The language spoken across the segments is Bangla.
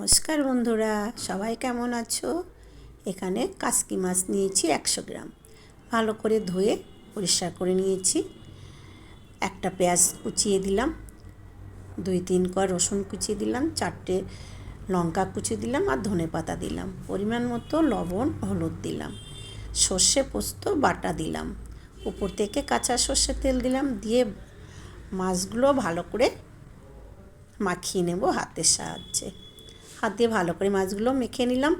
নমস্কার বন্ধুরা, সবাই কেমন আছো? এখানে কাসকি মাছ নিয়েছি 100 গ্রাম। ভালো করে ধুয়ে পরিষ্কার করে নিয়েছি। একটা পেঁয়াজ কুচিয়ে দিলাম, 2-3 কোয়া রসুন কুচিয়ে দিলাম, 4টে লঙ্কা কুচিয়ে দিলাম আর ধনেপাতা দিলাম। পরিমাণ মতো লবণ, হলুদ দিলাম, সর্ষে পোস্ত বাটা দিলাম, উপর থেকে কাঁচা সর্ষের তেল দিলাম। দিয়ে মাছগুলো ভালো করে মাখিয়ে নেব হাতের সাহায্যে। হাত দিয়ে ভালো করে মাছগুলো মেখে নিলাম।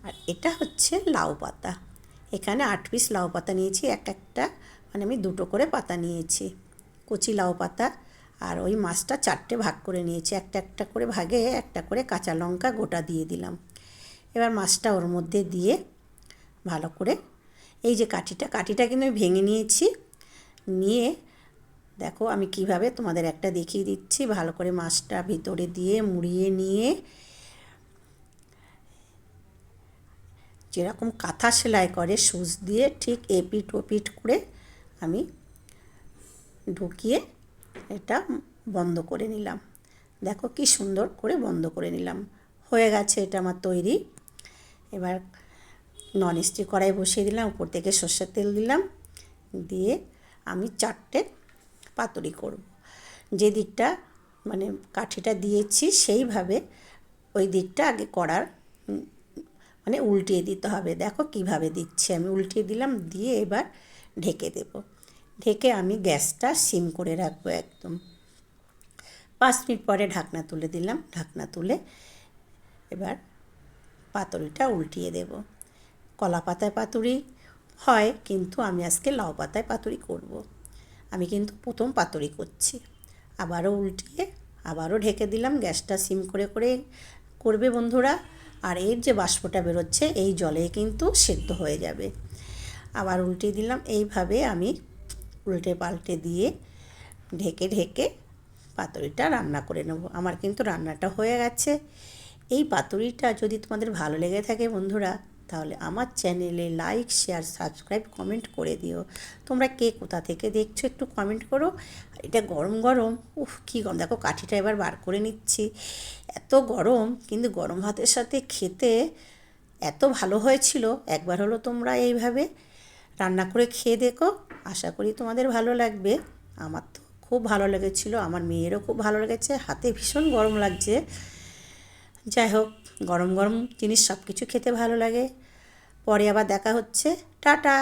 আর এটা হচ্ছে লাউ পাতা। এখানে 8 পিস লাউ পাতা নিয়েছি, একটা মানে আমি 2টো করে পাতা নিয়েছি, কচি লাউ পাতা। আর ওই মাছটা 4টে ভাগ করে নিয়েছি, একটা করে ভাগে একটা করে কাঁচা লঙ্কা গোটা দিয়ে দিলাম। এবার মাছটা ওর মধ্যে দিয়ে ভালো করে, এই যে কাঠিটা কিন্তু আমি ভেঙে নিয়েছি। নিয়ে দেখো আমি কিভাবে তোমাদের একটা দেখিয়ে দিচ্ছি। ভালো করে মাছটা ভিতরে দিয়ে মুড়িয়ে নিয়ে, যেরকম কাঁথা সেলাই করে সুচ দিয়ে ঠিক এপিট ওপিট করে আমি ঢুকিয়ে এটা বন্ধ করে নিলাম। দেখো কি সুন্দর করে বন্ধ করে নিলাম। হয়ে গেছে এটা আমার তৈরি। এবার ননস্টিক কড়াই বসিয়ে দিলাম, উপর থেকে সর্ষের তেল দিলাম। দিয়ে আমি 4টে পাতুরি করব। যে দিকটা মানে কাঠিটা দিয়েছি সেইভাবে ওই দিকটা আগে কড়ার মানে উল্টিয়ে দিতে হবে। দেখো কিভাবে দিচ্ছি আমি, উল্টিয়ে দিলাম। দিয়ে এবার ঢেকে দেব। ঢেকে আমি গ্যাসটা সিম করে রাখবো একদম। 5 মিনিট পরে ঢাকনা তুলে দিলাম। ঢাকনা তুলে এবার পাতুরিটা উল্টিয়ে দেব। কলা পাতায় পাতুরি হয়, কিন্তু আমি আজকে লাউ পাতায় পাতুরি করব। আমি কিন্তু প্রথম পাতুরি করছি। আবারও উল্টিয়ে আবারও ঢেকে দিলাম। গ্যাসটা সিম করে করবে বন্ধুরা। আর এর যে বাষ্পটা বেরোচ্ছে এই জলে কিন্তু সেদ্ধ হয়ে যাবে। আবার উল্টে দিলাম। এইভাবে আমি উল্টে পাল্টে দিয়ে ঢেকে পাতুরিটা রান্না করে নেব। আমার কিন্তু রান্নাটা হয়ে গেছে। এই পাতুরিটা যদি তোমাদের ভালো লেগে থাকে বন্ধুরা, তাহলে আমার চ্যানেলে লাইক, শেয়ার, সাবস্ক্রাইব, কমেন্ট করে দিও। তোমরা কে কোথা থেকে দেখছো একটু কমেন্ট করো। এটা গরম গরম, কী গরম! দেখো কাঠিটা এবার বার করে নিচ্ছি। এত গরম, কিন্তু গরম ভাতের সাথে খেতে এত ভালো হয়েছিল। একবার হলো তোমরা এইভাবে রান্না করে খেয়ে দেখো, আশা করি তোমাদের ভালো লাগবে। আমার তো খুব ভালো লেগেছিলো, আমার মেয়েরও খুব ভালো লেগেছে। হাতে ভীষণ গরম লাগছে। যাই হোক, গরম গরম জিনিস সব কিছু খেতে ভালো লাগে। পরে আবার দেখা হচ্ছে। টাটা।